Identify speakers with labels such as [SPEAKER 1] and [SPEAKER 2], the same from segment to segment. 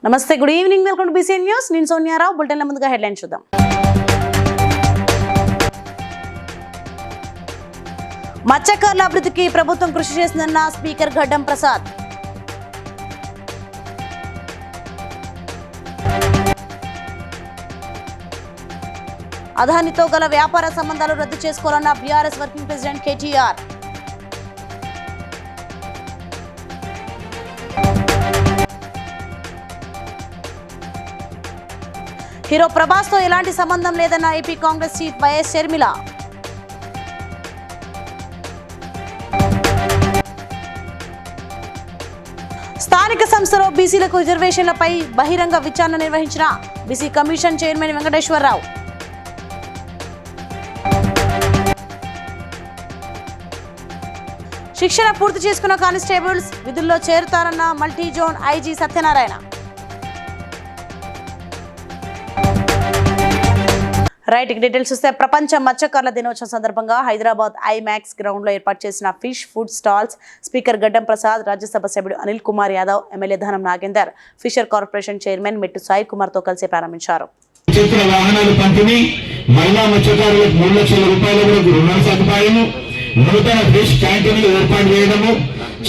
[SPEAKER 1] నమస్తే, good evening, welcome to BCN news. నేను సోనియారావు. బులెటిన్ల ముందుగా హెడ్లైన్స్ చూద్దాం. మత్స్యకారుల అభివృద్ధికి ప్రభుత్వం కృషి చేసిందన్న స్పీకర్ గడ్డం ప్రసాద్. అదానితో గల వ్యాపార సంబంధాలు రద్దు చేసుకోవాలన్న BRS working president KTR. Hero Prabhas తో ఎలాంటి సంబంధం లేదన్న AP Congress chief YS Sharmila. స్థానిక సంస్థలో బీసీలకు రిజర్వేషన్లపై బహిరంగ విచారణ నిర్వహించిన బీసీ కమిషన్ చైర్మన్ వెంకటేశ్వరరావు. శిక్షణ పూర్తి చేసుకున్న కానిస్టేబుల్స్ విధుల్లో చేరుతారన్న multi zone IG Satyanarayana. Right, details చూస్తే ప్రపంచ మత్స్యకారుల దినోత్సవం సందర్భంగా హైదరాబాద్ ఐమాక్స్ గ్రౌండ్ లో ఏర్పాటు చేసిన ఫిష్ ఫుడ్ స్టాల్స్ స్పీకర్ గడ్డం ప్రసాద్, రాజ్యసభ సభ్యుడు అనిల్ కుమార్ యాదవ్, ఎమ్మెల్యే ధనం నాగేందర్, ఫిషర్ కార్పొరేషన్ చైర్మన్ మెట్టు సాయి కుమార్ తో కలిసి ప్రారంభించారు.
[SPEAKER 2] నూతన ఫిష్ క్యాంటీన్లు ఏర్పాటు చేయడము,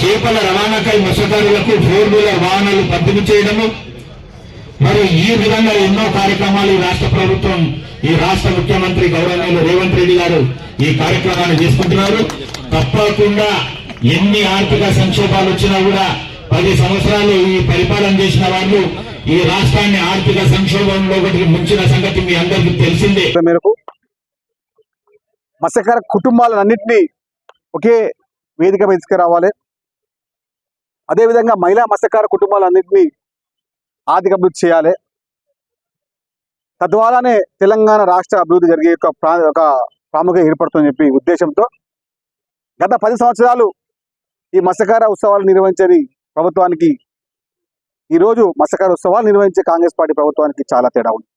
[SPEAKER 2] చేపల రవాణాకై మత్స్యకారులకు 4-వీలర్ వాహనాలు పంపిణీ చేయడము, మరి ఈ విధంగా ఎన్నో కార్యక్రమాలు ఈ రాష్ట్ర ప్రభుత్వం, ఈ రాష్ట్ర ముఖ్యమంత్రి గౌరవనీయులు రేవంత్ రెడ్డి గారు ఈ కార్యక్రమాన్ని తీసుకుంటున్నారు. తప్పకుండా ఎన్ని ఆర్థిక సంక్షోభాలు వచ్చినా కూడా 10 సంవత్సరాలు ఈ పరిపాలన చేసిన వాళ్ళు ఈ రాష్ట్రాన్ని ఆర్థిక సంక్షోభంలో ముంచిన సంగతి మీ అందరికీ తెలిసిందే.
[SPEAKER 3] మేరకు మత్స్యకార కుటుంబాలన్నింటినీ ఒకే వేదిక మీద తీసుకురావాలి. అదేవిధంగా మహిళా మత్స్యకార కుటుంబాలన్నింటినీ ఆర్థిక అభివృద్ధి చేయాలి. తద్వారానే తెలంగాణ రాష్ట్ర అభివృద్ధి జరిగే ఒక ప్రాముఖ్యత ఏర్పడుతుందని చెప్పి ఉద్దేశంతో గత 10 సంవత్సరాలు ఈ మత్స్యకార ఉత్సవాలు నిర్వహించని ప్రభుత్వానికి ఈరోజు మత్స్యకార ఉత్సవాలు నిర్వహించే కాంగ్రెస్ పార్టీ ప్రభుత్వానికి చాలా తేడా ఉంది.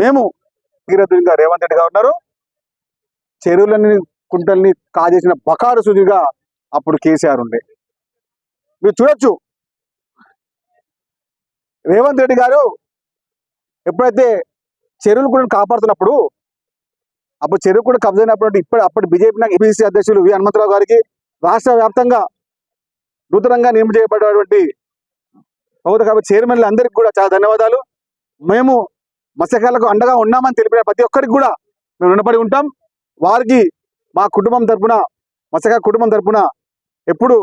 [SPEAKER 3] మేము భగీరథునిగా రేవంత్ రెడ్డి గారు ఉన్నారు. చెరువులని కుంటల్ని కాజేసిన బకారు సుదిగా అప్పుడు కేసీఆర్ ఉండే. మీరు చూడొచ్చు, రేవంత్ రెడ్డి గారు ఎప్పుడైతే చెరువులు కూడా కాపాడుతున్నప్పుడు, అప్పుడు చెరువు కూడా కబ్జా అయినప్పుడు అప్పటి బీజేపీ ఏపీసీ అధ్యక్షులు వి హనుమంతరావు గారికి రాష్ట్ర వ్యాప్తంగా నూతనంగా నియమనం చేయబడినటువంటి ప్రభుత్వ చైర్మన్లు అందరికీ కూడా చాలా ధన్యవాదాలు. మేము మత్స్యకారులకు అండగా ఉన్నామని తెలిపిన ప్రతి ఒక్కరికి కూడా మేము రుణపడి ఉంటాం. వారికి మా కుటుంబం తరపున, మత్స్యకార కుటుంబం తరపున ఎప్పుడు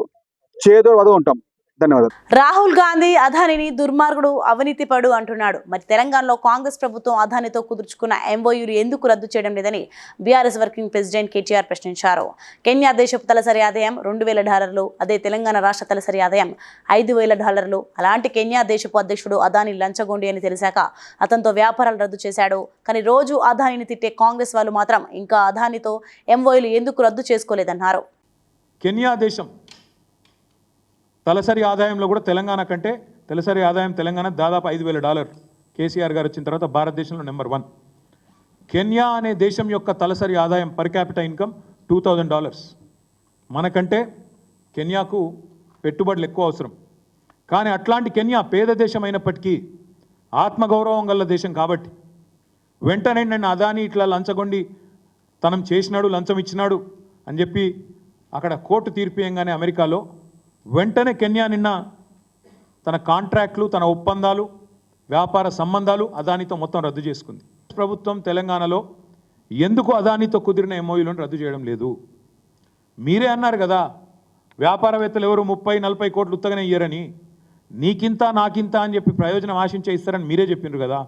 [SPEAKER 3] చేదో వదో ఉంటాం. ధన్యవాదాలు.
[SPEAKER 1] రాహుల్ గాంధీ అదానిని దుర్మార్గుడు, అవినీతిపడు అంటున్నాడు. మరి తెలంగాణలో కాంగ్రెస్ ప్రభుత్వం అదానితో కుదుర్చుకున్న ఎంఓయూలు ఎందుకు రద్దు చేయడం లేదని బీఆర్ఎస్ వర్కింగ్ ప్రెసిడెంట్ కేటీఆర్ ప్రశ్నించారు. కెన్యా దేశపు తలసరి ఆదాయం $2,000, అదే తెలంగాణ రాష్ట్ర తలసరి ఆదాయం $5,000. అలాంటి కెన్యా దేశపు అధ్యక్షుడు అదాని లంచగొండి అని తెలిసాక అతనితో వ్యాపారాలు రద్దు చేశాడు. కానీ రోజు అదానిని తిట్టే కాంగ్రెస్ వాళ్ళు మాత్రం ఇంకా అదానితో ఎంఓయూలు ఎందుకు రద్దు చేసుకోలేదన్నారు.
[SPEAKER 4] కెన్యా దేశం తలసరి ఆదాయంలో కూడా తెలంగాణ కంటే తలసరి ఆదాయం తెలంగాణ దాదాపు $5,000. కేసీఆర్ గారు వచ్చిన తర్వాత భారతదేశంలో నెంబర్ 1. కెన్యా అనే దేశం యొక్క తలసరి ఆదాయం పర్ క్యాపిటల్ ఇన్కమ్ $2,000. మనకంటే కెన్యాకు పెట్టుబడులు ఎక్కువ అవసరం. కానీ అట్లాంటి కెన్యా పేద దేశం అయినప్పటికీ ఆత్మగౌరవం గల దేశం కాబట్టి వెంటనే నన్ను అదాని ఇట్లా లంచగొండి తనం చేసినాడు, లంచం ఇచ్చినాడు అని చెప్పి అక్కడ కోర్టు తీర్పియంగానే అమెరికాలో వెంటనే కెన్యా నిన్న తన కాంట్రాక్ట్లు, తన ఒప్పందాలు, వ్యాపార సంబంధాలు అదానితో మొత్తం రద్దు చేసుకుంది. ప్రభుత్వం తెలంగాణలో ఎందుకు అదానితో కుదిరిన ఎంఓయూలను రద్దు చేయడం లేదు? మీరే అన్నారు కదా, వ్యాపారవేత్తలు ఎవరు 30-40 కోట్లు ఉత్తగానే ఇయ్యరని, నీకింత నాకింత అని చెప్పి ప్రయోజనం ఆశించే ఇస్తారని మీరే చెప్పిండ్రు కదా.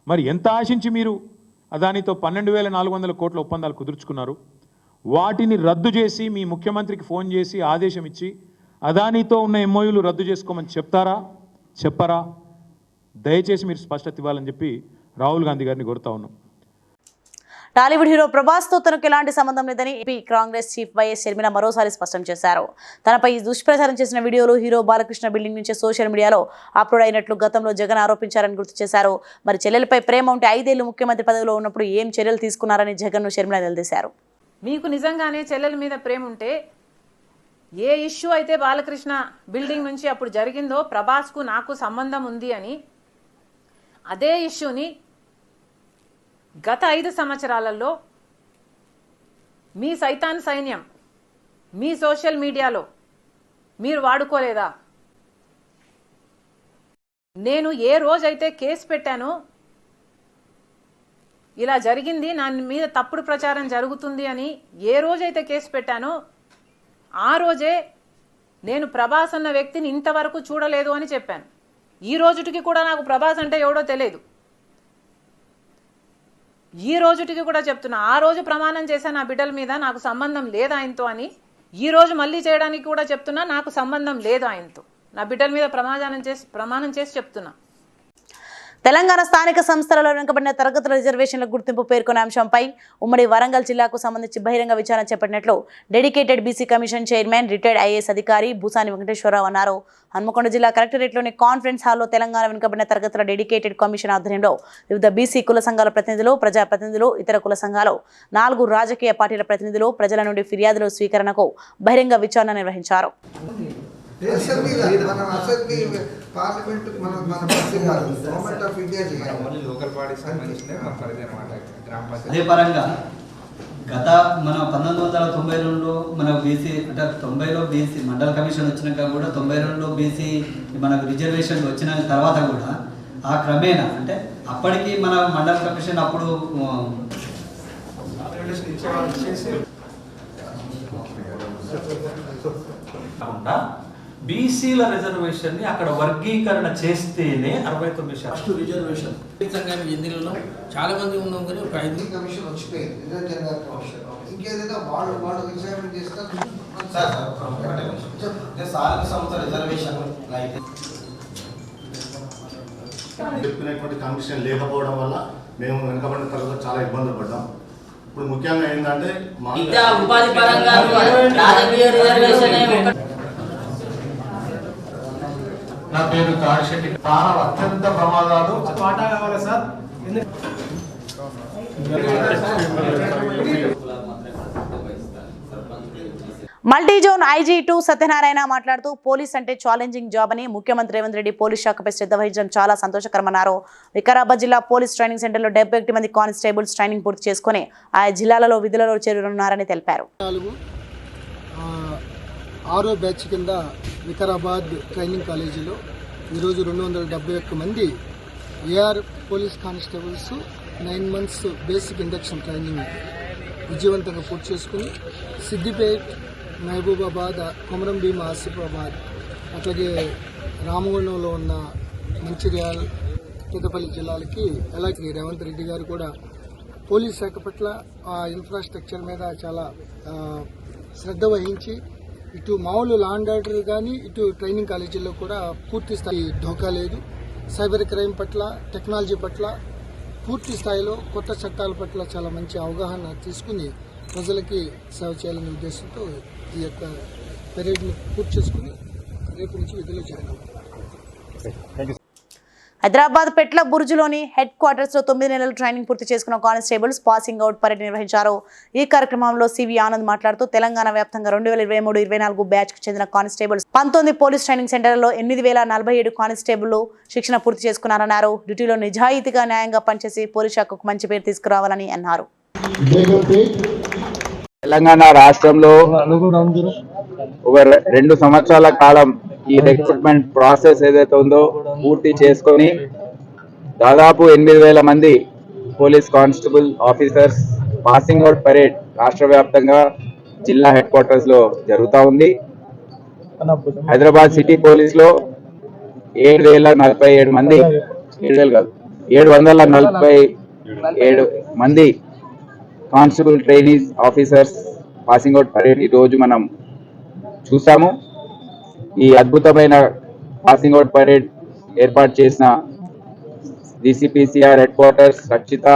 [SPEAKER 4] మరి ఎంత ఆశించి మీరు అదానితో 12,400 కోట్ల ఒప్పందాలు కుదుర్చుకున్నారు? వాటిని రద్దు చేసి మీ ముఖ్యమంత్రికి ఫోన్ చేసి ఆదేశం ఇచ్చి అదానితో ఉన్న ఎంఓయూలు రద్దు చేసుకోమని చెప్పరా? దయచేసి మీరు స్పష్టత ఇవ్వాలని చెప్పి రాహుల్ గాంధీ గారిని కోరుతా ఉన్నాం.
[SPEAKER 1] టాలీవుడ్ హీరో ప్రభాస్ తో తనకు ఎలాంటి సంబంధం లేదని AP Congress chief YS Sharmila మరోసారి స్పష్టం చేశారు. తనపై దుష్ప్రచారం చేసిన వీడియోలు హీరో బాలకృష్ణ బిల్డింగ్ నుంచి సోషల్ మీడియాలో అప్లోడ్ అయినట్లు గతంలో జగన్ ఆరోపించారని గుర్తు చేశారు. మరి చెల్లెలపై ప్రేమ ఉంటే 5 ఏళ్లు ముఖ్యమంత్రి పదవిలో ఉన్నప్పుడు ఏం చర్యలు తీసుకున్నారని జగన్ ను షర్మిల నిలదీశారు.
[SPEAKER 5] మీకు నిజంగానే చెల్లెల మీద ప్రేమ ఉంటే ఏ ఇష్యూ అయితే బాలకృష్ణ బిల్డింగ్ నుంచి అప్పుడు జరిగిందో ప్రభాస్కు నాకు సంబంధం ఉంది అని, అదే ఇష్యూని గత 5 సంవత్సరాలలో మీ సైతాన్ సైన్యం మీ సోషల్ మీడియాలో మీరు వాడుకోలేదా? నేను ఏ రోజైతే కేసు పెట్టానో, ఇలా జరిగింది, నా మీద తప్పుడు ప్రచారం జరుగుతుంది అని ఏ రోజైతే కేసు పెట్టానో ఆ రోజే నేను ప్రభాస్ అన్న వ్యక్తిని ఇంతవరకు చూడలేదు అని చెప్పాను. ఈ రోజుటికి కూడా నాకు ప్రభాస్ అంటే ఎవడో తెలియదు. ఈ రోజుటికి కూడా చెప్తున్నా, ఆ రోజు ప్రమాణం చేశాను నా బిడ్డల మీద నాకు సంబంధం లేదు ఆయనతో అని. ఈ రోజు మళ్ళీ చేయడానికి కూడా చెప్తున్నా నాకు సంబంధం లేదు ఆయనతో. నా బిడ్డల మీద ప్రమాణం చేసి చెప్తున్నా.
[SPEAKER 1] తెలంగాణ స్థానిక సంస్థలలో వెనుకబడిన తరగతుల రిజర్వేషన్ల గుర్తింపు పేర్కొనే అంశంపై ఉమ్మడి వరంగల్ జిల్లాకు సంబంధించి బహిరంగ విచారణ చేపట్టినట్లు dedicated BC commission chairman retired IAS అధికారి భూసాని వెంకటేశ్వరరావు అన్నారు. హన్మకొండ జిల్లా కలెక్టరేట్లోని కాన్ఫరెన్స్ హాల్లో తెలంగాణ వెనుకబడిన తరగతుల డెడికేటెడ్ కమిషన్ ఆధ్వర్యంలో వివిధ బీసీ కుల సంఘాల ప్రతినిధులు, ప్రజాప్రతినిధులు, ఇతర కుల సంఘాలు, 4 రాజకీయ పార్టీల ప్రతినిధులు ప్రజల నుండి ఫిర్యాదుల స్వీకరణకు బహిరంగ విచారణ నిర్వహించారు.
[SPEAKER 6] అదే పరంగా గత మన 1992లో మన బీసీ అంటే 90లో బీసీ మండల కమిషన్ వచ్చినాక కూడా 92లో బీసీ మనకు రిజర్వేషన్ వచ్చిన తర్వాత కూడా ఆ క్రమేణా అంటే అప్పటికి మన మండల కమిషన్ అప్పుడు
[SPEAKER 7] బీసీల రిజర్వేషన్ ని అక్కడ వర్గీకరణ చేస్తేనే 69%
[SPEAKER 8] రిజర్వేషన్ ఎన్నికలలో చాలా మంది ఉన్నాం కానీ ఒక 5 కమిషన్ వచ్చిపోయింది. ఇంకేదైనా వాళ్ళు ఎగ్జామిన్ చేస్తారు
[SPEAKER 9] చెప్పినటువంటి కమిషన్ లేకపోవడం వల్ల మేము వెనుకబడిన తర్వాత చాలా ఇబ్బందులు పడ్డాం. ఇప్పుడు ముఖ్యంగా ఏంటంటే
[SPEAKER 10] ఉపాధి పరంగా రాజకీయ రిజర్వేషన్
[SPEAKER 2] నా పేరు తాడిశెట్టి. ప్రాణం అత్యంత ప్రమాదాలు.
[SPEAKER 8] పాట కావాలా sir?
[SPEAKER 1] Multi zone IG 2 Satyanarayana మాట్లాడుతూ పోలీస్ అంటే ఛాలెంజింగ్ జాబ్ అని, ముఖ్యమంత్రి రేవంత్ రెడ్డి పోలీస్ శాఖపై శ్రద్ధ వహించడం చాలా సంతోషకరమన్నారు. వికారాబాద్ జిల్లా పోలీస్ ట్రైనింగ్ సెంటర్లో 71 మంది కానిస్టేబుల్స్ ట్రైనింగ్ పూర్తి చేసుకుని ఆయా జిల్లాలలో విధులలో చేరున్నారని తెలిపారు.
[SPEAKER 8] 6వ బ్యాచ్ కింద వికారాబాద్ ట్రైనింగ్ కాలేజీలో ఈరోజు 271 మంది AR police constables 9 months basic induction training విజయవంతంగా పూర్తి చేసుకుని సిద్దిపేట్, మహబూబాబాద్, కొమరంభీం, ఆసిఫాబాద్, అట్లాగే రామగుండంలో ఉన్న మంచిర్యాల, పెద్దపల్లి జిల్లాలకి అలాగే రేవంత్ రెడ్డి గారు కూడా పోలీస్ శాఖ పట్ల ఆ ఇన్ఫ్రాస్ట్రక్చర్ మీద చాలా శ్రద్ధ వహించి ఇటు మామూలు లా అండ్ ఆర్డర్ కానీ ఇటు ట్రైనింగ్ కాలేజీల్లో కూడా పూర్తి స్థాయి ఢోకా లేదు. సైబర్ క్రైమ్ పట్ల, టెక్నాలజీ పట్ల పూర్తి స్థాయిలో కొత్త చట్టాల పట్ల చాలా మంచి అవగాహన తీసుకుని ప్రజలకి సేవ చేయాలనే ఉద్దేశంతో ఈ యొక్క పెరేడ్ని పూర్తి చేసుకుని రేపు నుంచి విధులు చేరాలి.
[SPEAKER 1] హైదరాబాద్ పెట్ల బుర్జులోని హెడ్ క్వార్టర్స్ లో 9 నెలల ట్రైనింగ్ పూర్తి చేసుకున్న కానిస్టేబుల్స్ పాసింగ్ అవుట్ పరేడ్ నిర్వహించారు. ఈ కార్యక్రమంలో సివి ఆనంద్ మాట్లాడుతూ తెలంగాణ వ్యాప్తంగా 2023-24 బ్యాచ్ కు చెందిన కానిస్టేబుల్స్ 19 పోలీస్ ట్రైనింగ్ సెంటర్లలో 8047 కానిస్టేబుల్ శిక్షణ పూర్తి చేసుకున్నారన్నారు. డ్యూటీలో నిజాయితీగా న్యాయంగా పనిచేసి పోలీస్ శాఖకు మంచి పేరు తీసుకురావాలని అన్నారు.
[SPEAKER 11] తెలంగాణ రాష్ట్రంలో ఒక 2 సంవత్సరాల కాలం ఈ రిక్రూట్మెంట్ ప్రాసెస్ ఏదైతే ఉందో పూర్తి చేసుకొని దాదాపు 8000 మంది police constable officers passing out parade రాష్ట్ర వ్యాప్తంగా జిల్లా హెడ్ క్వార్టర్స్ లో జరుగుతూ ఉంది. హైదరాబాద్ సిటీ పోలీస్ లో 7,047 మంది 747 మంది constable trainees officers passing out parade ఈ రోజు మనం చూసాము. ఈ అద్భుతమైన పాసింగ్ అవుట్ పరేడ్ ఏర్పాటు చేసిన DCPCR హెడ్ క్వార్టర్స్ రక్షిత,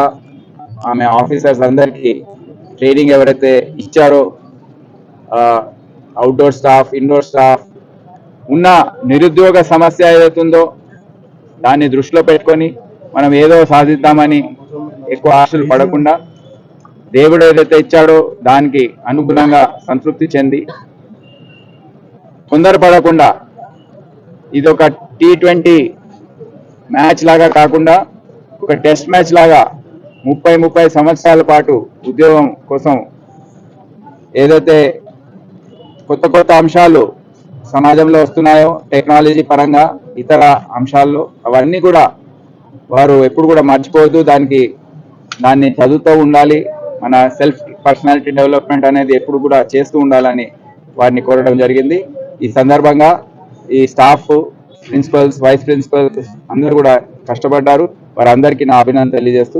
[SPEAKER 11] ఆమె ఆఫీసర్స్ అందరికీ ట్రైనింగ్ ఎవరైతే ఇచ్చారో అవుట్డోర్ స్టాఫ్, ఇండోర్ స్టాఫ్ ఉన్న నిరుద్యోగ సమస్య ఏదైతుందో దాన్ని దృష్టిలో పెట్టుకొని మనం ఏదో సాధిద్దామని ఎక్కువ ఆశలు పడకుండా దేవుడు ఏదైతే ఇచ్చాడో దానికి అనుగుణంగా సంతృప్తి చెంది తొందరపడకుండా ఇది ఒక T20 మ్యాచ్ లాగా కాకుండా ఒక టెస్ట్ మ్యాచ్ లాగా 30 సంవత్సరాల పాటు ఉద్యోగం కోసం ఏదైతే కొత్త అంశాలు సమాజంలో వస్తున్నాయో టెక్నాలజీ పరంగా ఇతర అంశాల్లో అవన్నీ కూడా వారు ఎప్పుడు కూడా మర్చిపోవద్దు, దాన్ని చదువుతూ ఉండాలి. మన సెల్ఫ్ పర్సనాలిటీ డెవలప్మెంట్ అనేది ఎప్పుడు కూడా చేస్తూ ఉండాలని వారిని కోరడం జరిగింది. ఈ సందర్భంగా ఈ స్టాఫ్, ప్రిన్సిపల్స్, వైస్ ప్రిన్సిపల్స్ అందరూ కూడా కష్టపడ్డారు. వారందరికీ నా అభినందనలు తెలియజేస్తూ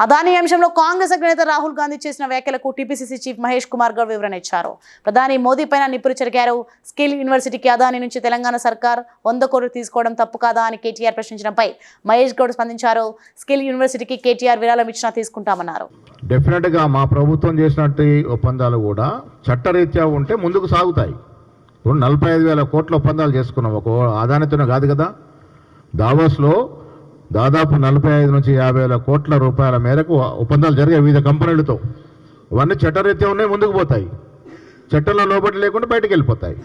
[SPEAKER 1] అదానీ అంశంలో కాంగ్రెస్ అగ్రనేత రాహుల్ గాంధీ చేసిన వ్యాఖ్యలకు టీపీసీసీ చీఫ్ మహేష్ కుమార్ గౌడ్ వివరణ ఇచ్చారు. ప్రధాని మోదీ పైన నిప్పులు చెరిగారు. స్కిల్ యూనివర్సిటీకి అదానీ నుంచి తెలంగాణ సర్కార్ 100 కోట్లు తీసుకోవడం తప్పు కాదా అని కేటీఆర్ ప్రశ్నించడంపై మహేష్ గౌడ్ స్పందించారు. స్కిల్ యూనివర్సిటీకి కేటీఆర్ విరాళం ఇచ్చినా తీసుకుంటామన్నారు.
[SPEAKER 12] డెఫినెట్ గా మా ప్రభుత్వం చేసినట్టు ఒప్పందాలు కూడా చట్టరీత్యా ఉంటే ముందుకు సాగుతాయి. ఇప్పుడు 45,000 కోట్ల ఒప్పందాలు చేసుకున్నాం, ఒక అదానితోనే కాదు కదా. దావోస్లో దాదాపు 45 నుంచి 50,000 కోట్ల రూపాయల మేరకు ఒప్పందాలు జరిగాయి వివిధ కంపెనీలతో. ఇవన్నీ చట్టరీత్యా ఉన్నాయి, ముందుకు పోతాయి. చట్టంలో లోబడి లేకుండా బయటకు వెళ్ళిపోతాయి.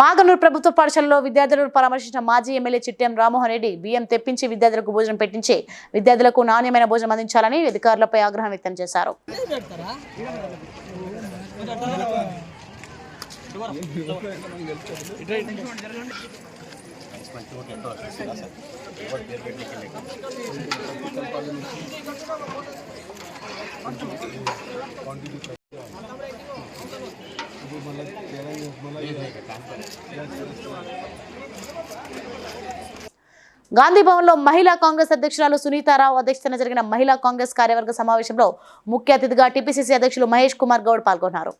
[SPEAKER 1] మాగనూరు ప్రభుత్వ పాఠశాలలో విద్యార్థులను పరామర్శించిన మాజీ ఎమ్మెల్యే చిట్టెం రామ్మోహన్ రెడ్డి బియ్యం తెప్పించి విద్యార్థులకు భోజనం పెట్టించి విద్యార్థులకు నాణ్యమైన భోజనం అందించాలని అధికారులపై ఆగ్రహం వ్యక్తం చేశారు. గాంధీ భవన్లో మహిళా కాంగ్రెస్ అధ్యక్షురాలు సునీతారావు అధ్యక్షతన జరిగిన మహిళా కాంగ్రెస్ కార్యవర్గ సమావేశంలో ముఖ్య అతిథిగా టీపీసీసీ అధ్యక్షులు మహేష్ కుమార్ గౌడ్ పాల్గొన్నారు.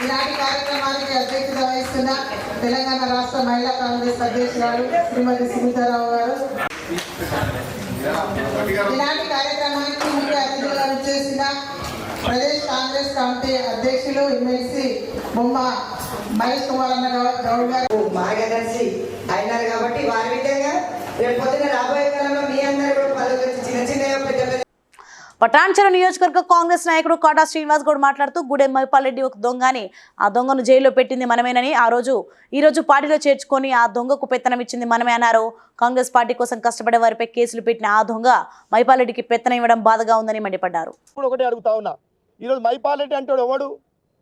[SPEAKER 13] ఈనాటి కార్యక్రమానికి అధ్యక్షత వహిస్తున్న తెలంగాణ రాష్ట్ర మహిళా కాంగ్రెస్ అధ్యక్షురాలు శ్రీమతి సునీతారావు గారు, ఈనాటి కార్యక్రమానికి ముఖ్య అతిథులుగా చేసిన ప్రదేశ్ కాంగ్రెస్ కమిటీ అధ్యక్షులు ఎమ్మెల్సీ బొమ్మ మహేష్ కుమార్ అన్న గౌడ్ గారు మార్గదర్శి అయినారు కాబట్టి వారి విధంగా రేపు పొద్దున రాబోయే కాలంలో మీ అందరూ కూడా పదవి చిన్న పెద్ద
[SPEAKER 1] పటాన్చెరు నియోజకవర్గ కాంగ్రెస్ నాయకుడు కాటా శ్రీనివాస్ గౌడ్ మాట్లాడుతూ గూడెం మైపాల్ రెడ్డి ఒక దొంగని, ఆ దొంగను జైల్లో పెట్టింది మనమేనని, ఈ రోజు పార్టీలో చేర్చుకొని ఆ దొంగకు పెత్తనం ఇచ్చింది మనమే అన్నారు. కాంగ్రెస్ పార్టీ కోసం కష్టపడే వారిపై కేసులు పెట్టిన ఆ దొంగ మైపాల్ రెడ్డికి పెత్తనం ఇవ్వడం బాధగా ఉందని మండిపడ్డారు.
[SPEAKER 14] ఇప్పుడు ఒకటే అడుగుతా ఉన్నా, ఈరోజు మైపాల్ రెడ్డి అంటాడు ఎవడు?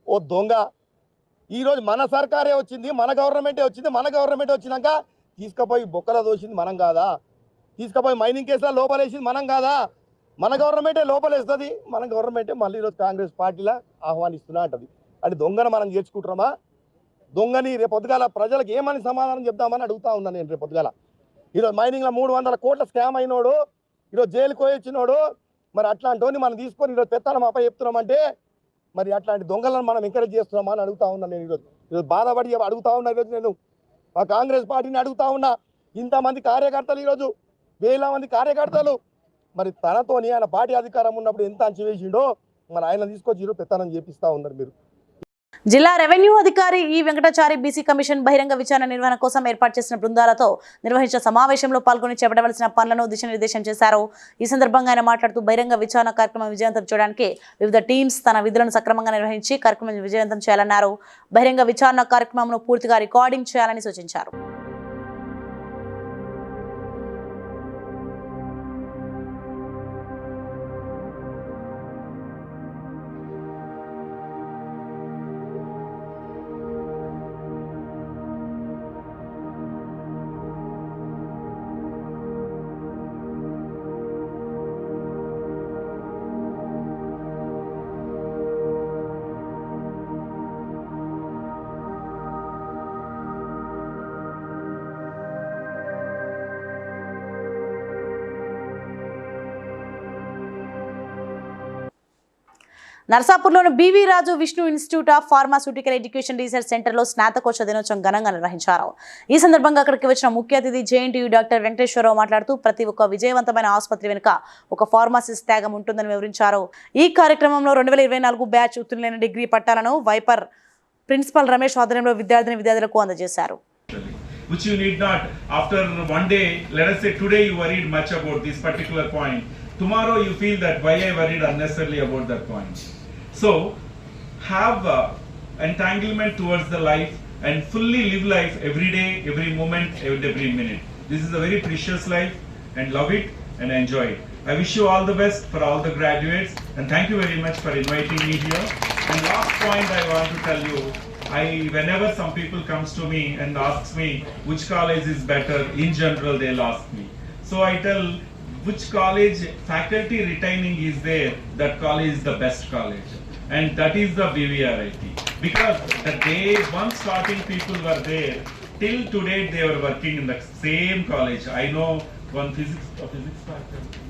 [SPEAKER 14] ఓ దొంగ. ఈరోజు మన సర్కారే వచ్చింది, మన గవర్నమెంటే వచ్చింది. మన గవర్నమెంట్ వచ్చినాక తీసుకుపోయి బొక్కల దోసింది మనం కాదా? తీసుకుపోయి మైనింగ్ కేసులో లోపలేసింది మనం కాదా? మన గవర్నమెంటే లోపలేస్తుంది. మన గవర్నమెంటే మళ్ళీ ఈరోజు కాంగ్రెస్ పార్టీలా ఆహ్వానిస్తున్నా అంటది. అంటే దొంగను మనం చేర్చుకుంటున్నామా? దొంగని రేపు పొద్దుగాల ప్రజలకు ఏమని సమాధానం చెప్తామని అడుగుతా ఉన్నాను నేను. రేపు పొద్దుగాల ఈరోజు మైనింగ్లో 300 కోట్ల స్కామ్ అయినోడు, ఈరోజు జైలుకు వచ్చినోడు, మరి అట్లాంటి మనం తీసుకొని ఈరోజు పెత్తనం అప్ప చెప్తున్నామంటే మరి అట్లాంటి దొంగలను మనం ఎంకరేజ్ చేస్తున్నామా అని అడుగుతా ఉన్నాను నేను. ఈరోజు బాధపడి అడుగుతా ఉన్నా. ఈరోజు నేను ఆ కాంగ్రెస్ పార్టీని అడుగుతా ఉన్నా. ఇంతమంది కార్యకర్తలు, ఈరోజు 1000 మంది కార్యకర్తలు, మరి తనతోని ఆయన పార్టీ అధికారం ఉన్నప్పుడు ఎంత అంచివేసిండో మరి ఆయన తీసుకొచ్చి ఈరోజు పెత్తనం చేపిస్తా ఉన్నారు మీరు.
[SPEAKER 1] జిల్లా రెవెన్యూ అధికారి ఈ వెంకటాచారి బీసీ కమిషన్ బహిరంగ విచారణ నిర్వహణ కోసం ఏర్పాటు చేసిన బృందాలతో నిర్వహించిన సమావేశంలో పాల్గొని చేపట్టవలసిన పనులను దిశానిర్దేశం చేశారు. ఈ సందర్భంగా ఆయన మాట్లాడుతూ బహిరంగ విచారణ కార్యక్రమం విజయవంతం చేయడానికి వివిధ టీమ్స్ తన విధులను సక్రమంగా నిర్వహించి కార్యక్రమం విజయవంతం చేయాలన్నారు. బహిరంగ విచారణ కార్యక్రమంను పూర్తిగా రికార్డింగ్ చేయాలని సూచించారు. నర్సాపూర్లోని BV Raju Vishnu institute of pharmaceutical education research సెంటర్లో స్నాతకోత్సవ దినోత్సవం ఘనంగా నిర్వహించారు. ఈ సందర్భంగా అక్కడికి వచ్చిన ముఖ్య అతిథి జేఎన్టీయూ డాక్టర్ వెంకటేశ్వరరావు మాట్లాడుతూ ప్రతి ఒక్క విజయవంతమైన ఆసుపత్రి వెనుక ఒక ఫార్మసిస్ట్ త్యాగం ఉంటుందని వివరించారు. ఈ కార్యక్రమంలో 2024 బ్యాచ్ ఉత్తీర్ణులైన డిగ్రీ పట్టాలను వైపర్ ప్రిన్సిపల్ రమేష్ ఆధ్వర్యంలో విద్యార్థులకు అందజేశారు.
[SPEAKER 15] Which you need not, after one day, let us say today you worried much about this particular point, tomorrow you feel that why I worried unnecessarily about that point. So have entanglement towards the life and fully live life every day, every moment, every minute. This is a very precious life and love it and enjoy it. I wish you all the best for all the graduates and thank you very much for inviting me here. And last point I want to tell you, whenever some people comes to me and asks me which college is better, in general they'll ask me. So I tell which college faculty retaining is there, that college is the best college. And that is the BVRIT. Because the day once starting people were there, till today they were working in the same college. I know one physics faculty,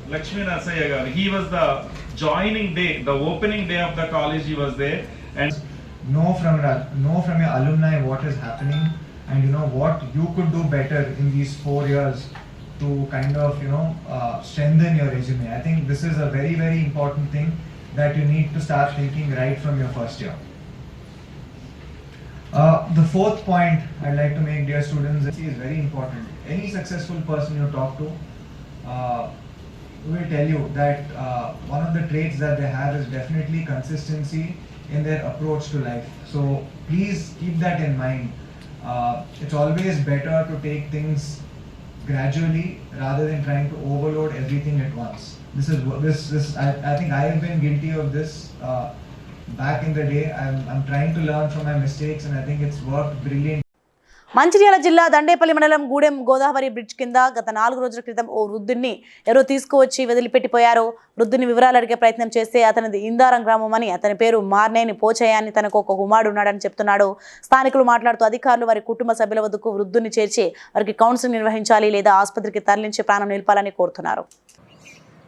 [SPEAKER 15] Lakshmi Nasaya garu. He was the joining day, the opening day of the college he was there. And
[SPEAKER 16] know from your alumni what is happening and what you could do better in these 4 years to kind of strengthen your resume. I think this is a very, very important thing that you need to start thinking right from your first year. The fourth point I'd like to make, dear students, is very important. Any successful person you talk to will tell you that one of the traits that they have is definitely consistency in their approach to life. So please keep that in mind. It's always better to take things gradually rather than trying to overload everything at once. I think I have been guilty of this back in the day. I'm trying to learn from my mistakes and I think it's worked brilliant.
[SPEAKER 1] Mancherial జిల్లా దండేపల్లి మండలం Gudem Godavari bridge కింద గత 4 రోజుల క్రితం ఓ వృద్ధుడిని ఎవరో తీసుకువచ్చి వదిలిపెట్టిపోయారు. వృద్ధుని వివరాలు అడిగే ప్రయత్నం చేస్తే అతనిది ఇందారం గ్రామం అని, అతని పేరు మార్నేని పోచయ్య అని, తనకు ఒక కుమారుడు ఉన్నాడని చెప్తున్నాడు. స్థానికులు మాట్లాడుతూ అధికారులు వారి కుటుంబ సభ్యుల వద్దకు వృద్ధుని చేర్చి వారికి కౌన్సిలింగ్ నిర్వహించాలి లేదా ఆసుపత్రికి తరలించి ప్రాణం నిలపాలని కోరుతున్నారు.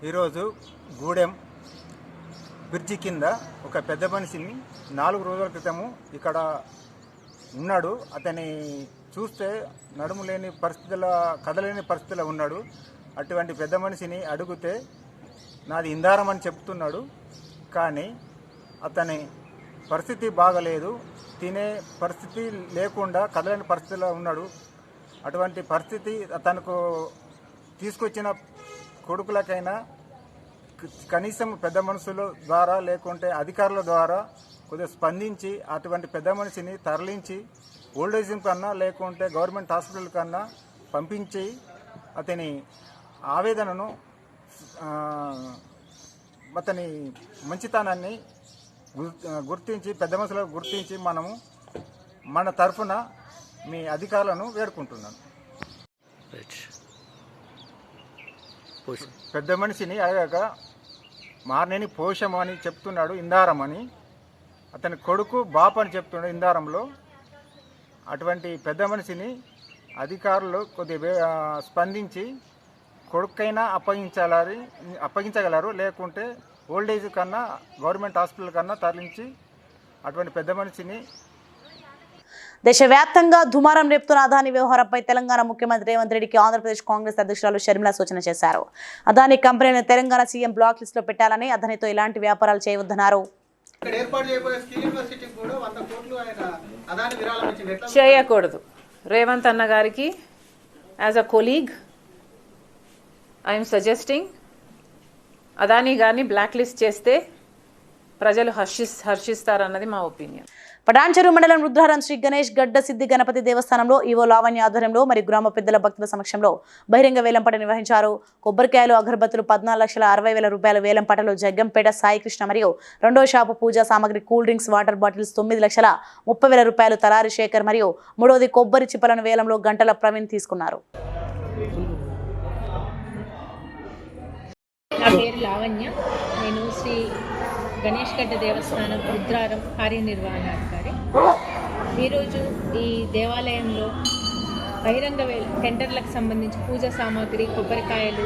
[SPEAKER 17] ఈరోజు గూడెం బ్రిడ్జి కింద ఒక పెద్ద మనిషిని 4 రోజుల క్రితము ఇక్కడ ఉన్నాడు. అతని చూస్తే నడుము లేని పరిస్థితుల్లో, కదలేని పరిస్థితుల్లో ఉన్నాడు. అటువంటి పెద్ద మనిషిని అడిగితే నాది ఇందారం అని చెప్తున్నాడు. కానీ అతని పరిస్థితి బాగలేదు, తినే పరిస్థితి లేకుండా కదలేని పరిస్థితిలో ఉన్నాడు. అటువంటి పరిస్థితి తనకు తీసుకొచ్చిన కొడుకులకైనా కనీసం పెద్ద మనుషుల ద్వారా లేకుంటే అధికారుల ద్వారా కొద్దిగా స్పందించి అటువంటి పెద్ద మనిషిని తరలించి ఓల్డేజ్ హోమ్ కన్నా లేకుంటే గవర్నమెంట్ హాస్పిటల్ కన్నా పంపించి అతని ఆవేదనను, అతని మంచితనాన్ని గుర్తించి పెద్ద మనుషులకు గుర్తించి మనము మన తరఫున మీ అధికారులను వేడుకుంటున్నాను. పెద్ద మనిషిని అడగక మార్నేని పోషం అని చెప్తున్నాడు, ఇందారం అని. అతని కొడుకు బాప్ అని చెప్తున్నాడు ఇందారంలో. అటువంటి పెద్ద మనిషిని అధికారులు కొద్దిగా స్పందించి కొడుకైనా అప్పగించగలరు, లేకుంటే ఓల్డేజ్ కన్నా గవర్నమెంట్ హాస్పిటల్ కన్నా తరలించి అటువంటి పెద్ద మనిషిని.
[SPEAKER 1] దేశవ్యాప్తంగా దుమారం రేపుతున్న అదానీ వ్యవహారంపై తెలంగాణ ముఖ్యమంత్రి రేవంత్ రెడ్డికి ఆంధ్రప్రదేశ్ కాంగ్రెస్ అధ్యక్షురాలు షర్మిల సూచన చేశారు. అదానీ కంపెనీని తెలంగాణ సీఎం బ్లాక్ లిస్టులో పెట్టాలని, అదానీతో ఇలాంటి వ్యాపారాలు చేయవద్దన్నారు.
[SPEAKER 5] చేయకూడదు. రేవంత్ అన్న గారికి as a colleague I'm suggesting Adani గారిని బ్లాక్ లిస్ట్ చేస్తే ప్రజలు హర్షిస్తారన్నది మా ఒపీనియన్.
[SPEAKER 1] పటాన్చెరు మండలం రుద్రారం శ్రీ గణేష్ గడ్డ సిద్ధి గణపతి దేవస్థానంలో ఈవో లావణ్య ఆధ్వర్యంలో మరియు గ్రామ పెద్దల భక్తుల సమక్షంలో బహిరంగ వేలంపాట నిర్వహించారు. కొబ్బరికాయలు, అగరబత్తులు 14,60,000 రూపాయల వేలంపాటలో జగ్గంపేట సాయికృష్ణ మరియు రెండో షాపు పూజా సామాగ్రి, కూల్ డ్రింక్స్, వాటర్ బాటిల్స్ 9,30,000 రూపాయలు తలారి శేఖర్ మరియు మూడోది కొబ్బరి చిప్పలను వేలంలో గంటల ప్రవీణ్ తీసుకున్నారు.
[SPEAKER 18] నా పేరు లావణ్య. నేను శ్రీ గణేష్ గడ్డ దేవస్థానం రుద్రారం కార్యనిర్వహణాధికారి. ఈరోజు ఈ దేవాలయంలో బహిరంగ టెండర్లకు సంబంధించి పూజా సామాగ్రి, కొబ్బరికాయలు,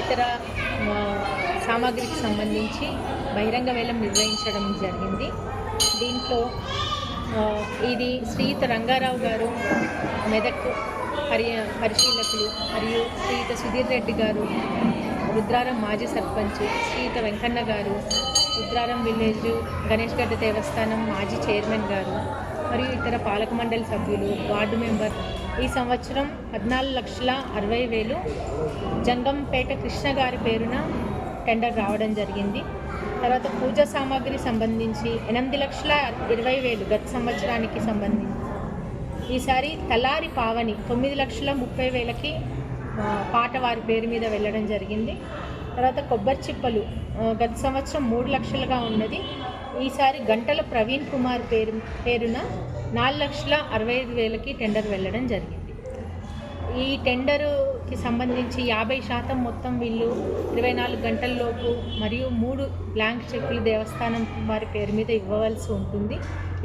[SPEAKER 18] ఇతర సామాగ్రికి సంబంధించి బహిరంగ వేలం నిర్వహించడం జరిగింది. దీంట్లో ఇది శ్రీయుత రంగారావు గారు మెదక్ పరిశీలకులు మరియు శ్రీయుత సుధీర్ రెడ్డి గారు రుద్రారం మాజీ సర్పంచ్, శ్రీయుత వెంకన్న గారు రుద్రారం విలేజ్ గణేష్ గడ్డ దేవస్థానం మాజీ చైర్మన్ గారు మరియు ఇతర పాలక మండలి సభ్యులు, వార్డు మెంబర్ ఈ సంవత్సరం 14,60,000 జంగంపేట కృష్ణ గారి పేరున టెండర్ రావడం జరిగింది. తర్వాత పూజా సామాగ్రి సంబంధించి 8,20,000 గత సంవత్సరానికి సంబంధించి. ఈసారి తలారి పావని 9,30,000కి పాట వారి పేరు మీద వెళ్ళడం జరిగింది. తర్వాత కొబ్బరి చిప్పలు గత సంవత్సరం 3 లక్షలుగా ఉన్నది. ఈసారి గంటల ప్రవీణ్ కుమార్ పేరున 4,65,000కి టెండర్ వెళ్ళడం జరిగింది. ఈ టెండరుకి సంబంధించి 50% మొత్తం వీళ్ళు 24 గంటల్లోపు మరియు 3 బ్లాంక్ చెక్కులు దేవస్థానం వారి పేరు మీద ఇవ్వవలసి ఉంటుంది.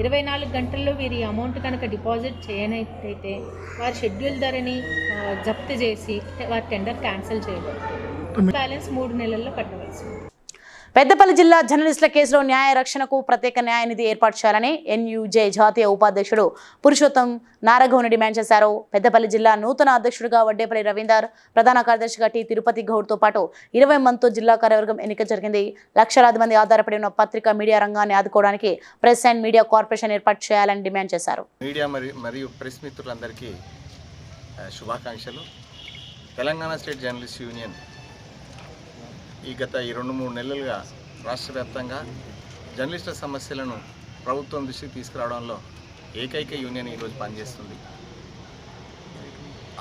[SPEAKER 18] 24 గంటల్లో వీరి అమౌంట్ కనుక డిపాజిట్ చేయనట్టయితే వారి షెడ్యూల్ ధరని జప్తు చేసి వారి టెండర్ క్యాన్సిల్ చేయబడుతుంది. బ్యాలెన్స్ 3 నెలల్లో కట్టవలసి ఉంటుంది.
[SPEAKER 1] పెద్దపల్లి జిల్లా జర్నలిస్టుల కేసులో న్యాయ రక్షణకు ప్రత్యేక న్యాయనిధి ఏర్పాటు చేయాలని ఎన్యూజే జాతీయ ఉపాధ్యక్షుడు పురుషోత్తం నారగౌని డిమాండ్ చేశారు. పెద్దపల్లి జిల్లా నూతన అధ్యక్షుడిగా వడ్డేపల్లి రవీందర్, ప్రధాన కార్యదర్శిగా టి తిరుపతి గౌడ్తో పాటు 20 మందితో జిల్లా కార్యవర్గం ఎన్నిక జరిగింది. లక్షలాది మంది ఆధారపడి ఉన్న పత్రికా మీడియా రంగాన్ని ఆదుకోవడానికి ప్రెస్ అండ్ మీడియా కార్పొరేషన్ ఏర్పాటు చేయాలని డిమాండ్ చేశారు.
[SPEAKER 17] మీడియా మరియు ప్రెస్ మిత్రులందరికీ శుభాకాంక్షలు. తెలంగాణ స్టేట్ జర్నలిస్ట్ యూనియన్ ఈ గత 2-3 నెలలుగా రాష్ట్ర వ్యాప్తంగా జర్నలిస్టుల సమస్యలను ప్రభుత్వం దృష్టికి తీసుకురావడంలో ఏకైక యూనియన్ ఈరోజు పనిచేస్తుంది.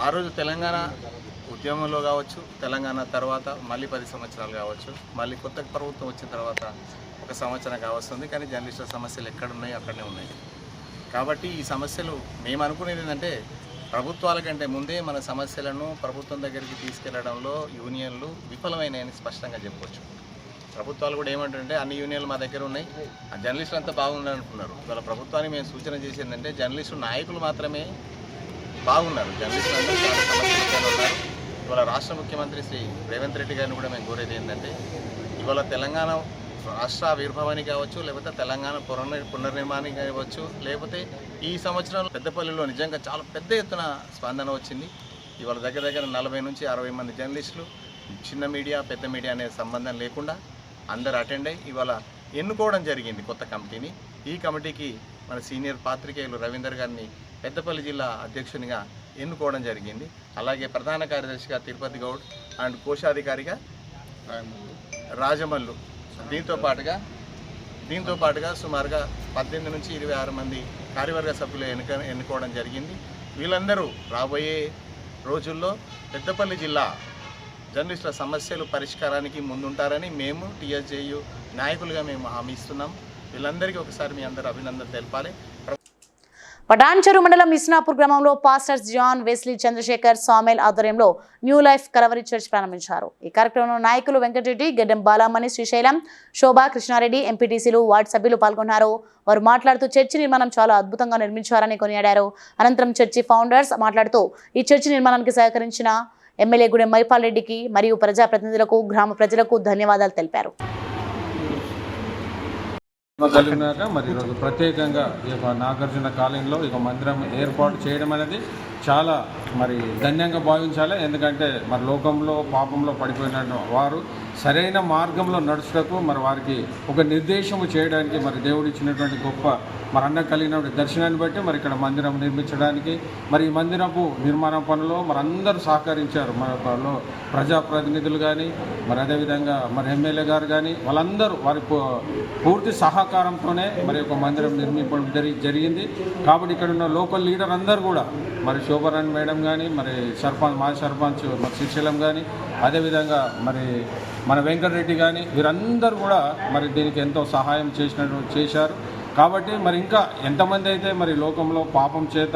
[SPEAKER 17] ఆ రోజు తెలంగాణ ఉద్యమంలో కావచ్చు, తెలంగాణ తర్వాత మళ్ళీ 10 సంవత్సరాలు కావచ్చు, మళ్ళీ కొత్త ప్రభుత్వం వచ్చిన తర్వాత 1 సంవత్సరం కావస్తుంది. కానీ జర్నలిస్టుల సమస్యలు ఎక్కడున్నాయో అక్కడనే ఉన్నాయి. కాబట్టి ఈ సమస్యలు మేము అనుకునేది ఏంటంటే ప్రభుత్వాల కంటే ముందే మన సమస్యలను ప్రభుత్వం దగ్గరికి తీసుకెళ్లడంలో యూనియన్లు విఫలమైనాయని స్పష్టంగా చెప్పవచ్చు. ప్రభుత్వాలు కూడా ఏమంటారంటే అన్ని యూనియన్లు మా దగ్గర ఉన్నాయి, ఆ జర్నలిస్టులు అంతా బాగున్నారు అంటున్నారు. ఇవాళ ప్రభుత్వానికి మేము సూచన చేసేందంటే జర్నలిస్టు నాయకులు మాత్రమే బాగున్నారు, జర్నలిస్టులు అందరూ చాలా సమస్యలు ఉన్నారు. ఇవాళ రాష్ట్ర ముఖ్యమంత్రి శ్రీ రేవంత్ రెడ్డి గారిని కూడా మేము కోరేది ఏంటంటే ఇవాళ తెలంగాణ రాష్ట్ర ఆవిర్భావానికి కావచ్చు, లేకపోతే తెలంగాణ పునర్నిర్మాణానికి కావచ్చు, లేకపోతే ఈ సంవత్సరంలో పెద్దపల్లిలో నిజంగా చాలా పెద్ద ఎత్తున స్పందన వచ్చింది. ఇవాళ దగ్గర 40 నుంచి 60 మంది జర్నలిస్టులు, చిన్న మీడియా పెద్ద మీడియా అనే సంబంధం లేకుండా అందరు అటెండ్ అయ్యి ఇవాళ ఎన్నుకోవడం జరిగింది కొత్త కమిటీని. ఈ కమిటీకి మన సీనియర్ పాత్రికేయులు రవీందర్ గారిని పెద్దపల్లి జిల్లా అధ్యక్షునిగా ఎన్నుకోవడం జరిగింది. అలాగే ప్రధాన కార్యదర్శిగా తిరుపతి గౌడ్ అండ్ కోశాధికారిగా రాజమల్లు, దీంతో పాటుగా సుమారుగా 18 నుంచి 26 మంది కార్యవర్గ సభ్యులు ఎన్నుకోవడం జరిగింది. వీళ్ళందరూ రాబోయే రోజుల్లో పెద్దపల్లి జిల్లా జర్నలిస్టుల సమస్యలు పరిష్కారానికి ముందుంటారని మేము టీఎస్జేయు నాయకులుగా మేము హామీ ఇస్తున్నాం. వీళ్ళందరికీ ఒకసారి మీ అందరూ అభినందన తెలపాలి.
[SPEAKER 1] పటాన్చెరు మండలం ఇస్నాపూర్ గ్రామంలో pastors John Wesley Chandrasekhar Samuel ఆధ్వర్యంలో న్యూ లైఫ్ కలవరి చర్చ్ ప్రారంభించారు. ఈ కార్యక్రమంలో నాయకులు వెంకటరెడ్డి, గెడ్డం బాలామణి, శ్రీశైలం, శోభా, కృష్ణారెడ్డి, ఎంపీటీసీలు, వార్డు సభ్యులు పాల్గొన్నారు. వారు మాట్లాడుతూ చర్చి నిర్మాణం చాలా అద్భుతంగా నిర్మించారని కొనియాడారు. అనంతరం చర్చి ఫౌండర్స్ మాట్లాడుతూ ఈ చర్చి నిర్మాణానికి సహకరించిన ఎమ్మెల్యే గుడెం మైపాల్ రెడ్డికి మరియు ప్రజాప్రతినిధులకు, గ్రామ ప్రజలకు ధన్యవాదాలు తెలిపారు.
[SPEAKER 19] కలిగినాక మరి ఈరోజు ప్రత్యేకంగా ఈ యొక్క నాగార్జున కాలనీలో ఈ మందిరం ఏర్పాటు చేయడం అనేది చాలా మరి ధన్యంగా భావించాలి. ఎందుకంటే మరి లోకంలో పాపంలో పడిపోయిన వారు సరైన మార్గంలో నడుచుటకు మరి వారికి ఒక నిర్దేశము చేయడానికి మరి దేవుడు ఇచ్చినటువంటి గొప్ప మరి అన్న కలిగినటువంటి దర్శనాన్ని బట్టి మరి ఇక్కడ మందిరం నిర్మించడానికి మరి ఈ మందిరపు నిర్మాణ పనులు మరి అందరూ సహకరించారు. మన ప్రజాప్రతినిధులు కానీ మరి అదేవిధంగా మరి ఎమ్మెల్యే గారు కానీ వాళ్ళందరూ వారి పూర్తి సహకారంతోనే మరి ఒక మందిరం నిర్మించడం జరిగింది. కాబట్టి ఇక్కడ ఉన్న లోకల్ లీడర్ అందరూ కూడా మరి శోభరాణి మేడం కానీ మరి మాజీ సర్పంచ్ మరి శ్రీశైలం కానీ అదేవిధంగా మరి మన వెంకటరెడ్డి కానీ వీరందరూ కూడా మరి దీనికి ఎంతో సహాయం చేశారు. కాబట్టి మరి ఇంకా ఎంతమంది అయితే మరి లోకంలో పాపం చేత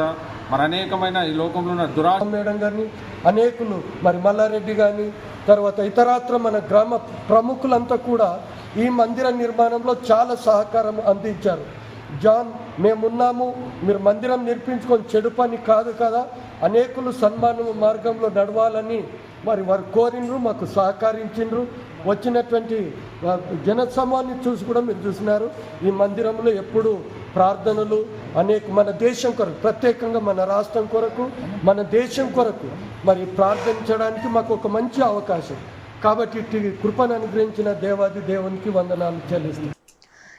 [SPEAKER 19] మరి అనేకమైన ఈ లోకంలో ఉన్న దురాశ
[SPEAKER 8] మేడం గారిని అనేకులు మరి మల్లారెడ్డి కానీ తర్వాత ఇతరాత్ర మన గ్రామ ప్రముఖులంతా కూడా ఈ మందిర నిర్మాణంలో చాలా సహకారం అందించారు. జాన్ మేమున్నాము, మీరు మందిరం నిర్మించుకొని చెడు పని కాదు కదా, అనేకులు సన్మానం మార్గంలో నడవాలని మరి వారు కోరినరు, మాకు సహకరించిండ్రు. వచ్చినటువంటి జనసమూహాన్ని చూసి కూడా మీరు చూసినారు. ఈ మందిరంలో ఎప్పుడు ప్రార్థనలు మన దేశం కొరకు, ప్రత్యేకంగా మన రాష్ట్రం కొరకు, మన దేశం కొరకు మరి ప్రార్థించడానికి మాకు ఒక మంచి అవకాశం. కాబట్టి కృపను అనుగ్రహించిన దేవాది దేవునికి వందనాలు చెల్లిస్తున్నాను.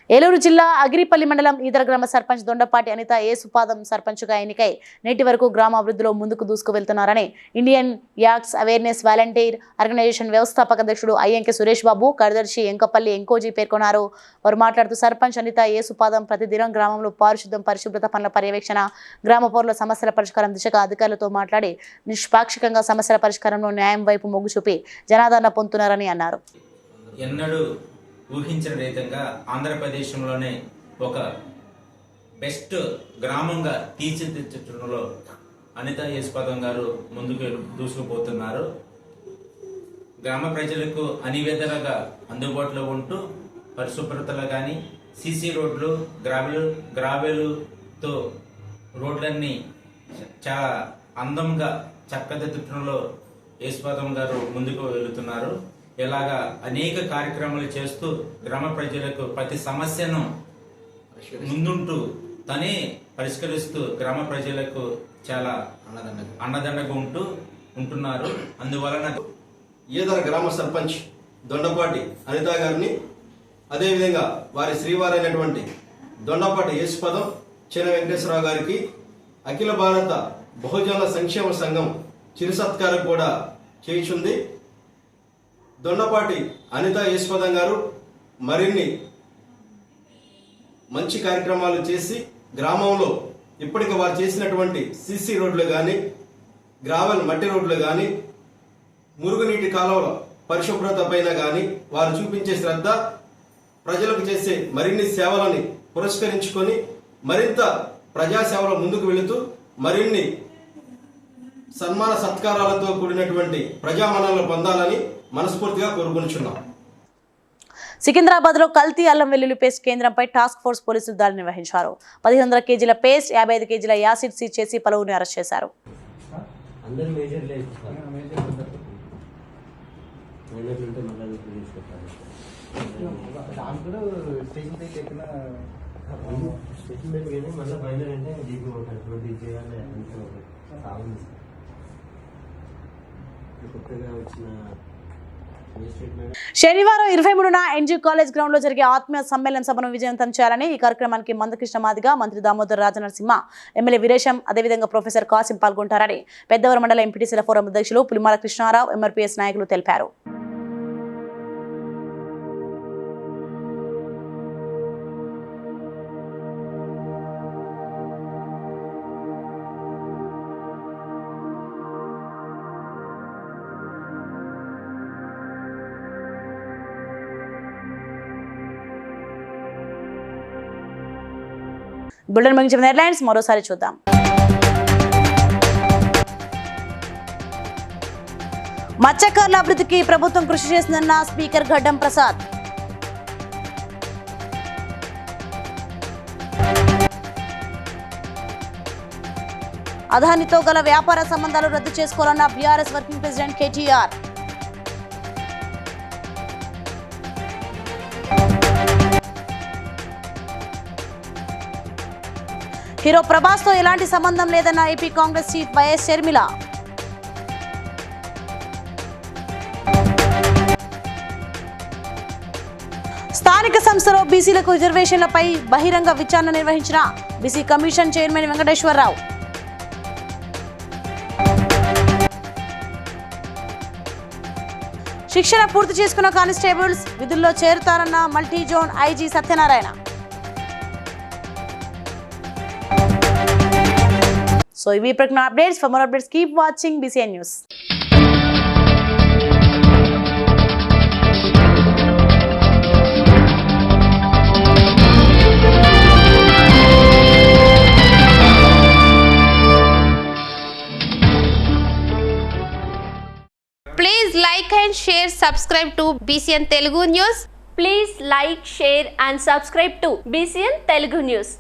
[SPEAKER 1] ఏలూరు జిల్లా అగిరిపల్లి మండలం ఈదర గ్రామ సర్పంచ్ దొండపాటి అనిత ఏసుపాదం సర్పంచ్గా ఎన్నికై నేటి వరకు గ్రామ అభివృద్ధిలో ముందుకు దూసుకువెళ్తున్నారని ఇండియన్ యాక్స్ అవేర్నెస్ వాలంటీర్ ఆర్గనైజేషన్ వ్యవస్థాపక అధ్యక్షుడు అయ్యంకి సురేష్ బాబు కార్యదర్శి ఎంకపల్లి ఎంకోజీ పేర్కొన్నారు. వారు మాట్లాడుతూ సర్పంచ్ అనిత ఏసుపాదం ప్రతిదినం గ్రామంలో పరిశుభ్రత పనుల పర్యవేక్షణ, గ్రామ పౌరుల సమస్యల పరిష్కారం దిశగా అధికారులతో మాట్లాడి నిష్పాక్షికంగా సమస్యల పరిష్కారంలో న్యాయం వైపు మొగ్గు చూపి జనాదరణ పొందుతున్నారని అన్నారు.
[SPEAKER 20] ఊహించిన విధంగా ఆంధ్రప్రదేశ్లోనే ఒక బెస్ట్ గ్రామంగా తీర్చిదిద్దడంలో అనిత ఏసుపాదం గారు ముందుకు దూసుకుపోతున్నారు. గ్రామ ప్రజలకు అన్ని విధాలుగా అందుబాటులో ఉంటూ పరిశుభ్రతలో కానీ సీసీ రోడ్లు గ్రావెలుతో రోడ్లన్నీ చాలా అందంగా చక్కదిద్దడంలో ఏసుపాదం గారు ముందుకు వెళుతున్నారు. ఇలాగా అనేక కార్యక్రమాలు చేస్తూ గ్రామ ప్రజలకు ప్రతి సమస్యను ముందుంటూ తనే పరిష్కరిస్తూ గ్రామ ప్రజలకు చాలా అండదండగా ఉంటున్నారు. అందువలన
[SPEAKER 14] ఈదర గ్రామ సర్పంచ్ దొండపాటి అనిత గారిని, అదేవిధంగా వారి శ్రీవారైనటువంటి దొండపాటి ఏసుపాదం చిన్న వెంకటేశ్వరరావు గారికి అఖిల భారత బహుజన సంక్షేమ సంఘం చిరు సత్కారం కూడా చేయించుంది. దొండపాటి అనిత ఏసుపాదం గారు మరిన్ని మంచి కార్యక్రమాలు చేసి గ్రామంలో ఇప్పటికి వారు చేసినటువంటి సీసీ రోడ్లు కానీ, గ్రావెల్ మట్టి రోడ్లు కానీ, మురుగునీటి కాలువల పరిశుభ్రత పైన కానీ వారు చూపించే శ్రద్ధ, ప్రజలకు చేసే మరిన్ని సేవలని పురస్కరించుకొని మరింత ప్రజాసేవలో ముందుకు వెళుతూ మరిన్ని సన్మాన సత్కారాలతో కూడినటువంటి ప్రజామన్నలు పొందాలని మనస్ఫూర్తిగా కోరుకుంటున్నాం.
[SPEAKER 1] సికింద్రాబాద్ లో కల్తీ అల్లం వెల్లుల్లి పేస్ట్ కేంద్రంపై టాస్క్ ఫోర్స్ పోలీసులు దాడి నిర్వహించారు. 1500 కేజీల పేస్ట్, 55 కేజీల యాసిడ్ సీజ్ చేసి పలువురిని అరెస్ట్ చేశారు. శనివారం 23న ఎన్జీ కాలేజ్ గ్రౌండ్ లో జరిగే ఆత్మీయ సమ్మేళన సభను విజయవంతం చేయాలని ఈ కార్యక్రమానికి మందకృష్ణ మాదిగ, మంత్రి దామోదర్ రాజనరసింహ, ఎమ్మెల్యే వీరేశం, అదేవిధంగా ప్రొఫెసర్ కాసిం పాల్గొంటారని పెద్దవరం మండల ఎంపీటీసీల ఫోరం అధ్యక్షులు పులిమాల కృష్ణారావు, ఎంఆర్పీఎస్ నాయకులు తెలిపారు. బులెటిన్ ముగించిన హెడ్లైన్స్ మరోసారి చూద్దాం. మత్స్యకారుల అభివృద్ధికి ప్రభుత్వం కృషి చేసిందన్న స్పీకర్ గడ్డం ప్రసాద్. అదానితో గల వ్యాపార సంబంధాలు రద్దు చేసుకోవాలన్న BRS working president KTR. Hero Prabhas తో ఎలాంటి సంబంధం లేదన్న AP Congress chief YS Sharmila. స్థానిక సంస్థలో బీసీలకు రిజర్వేషన్లపై బహిరంగ విచారణ నిర్వహించిన బీసీ కమిషన్ చైర్మన్ వెంకటేశ్వరరావు. శిక్షణ పూర్తి చేసుకున్న కానిస్టేబుల్స్ విధుల్లో చేరుతారన్న multi zone IG Satyanarayana. So, we bring updates. For more updates, keep watching BCN News.
[SPEAKER 21] Please like and share, subscribe to BCN Telugu News.
[SPEAKER 22] Please like, share and subscribe to BCN Telugu News.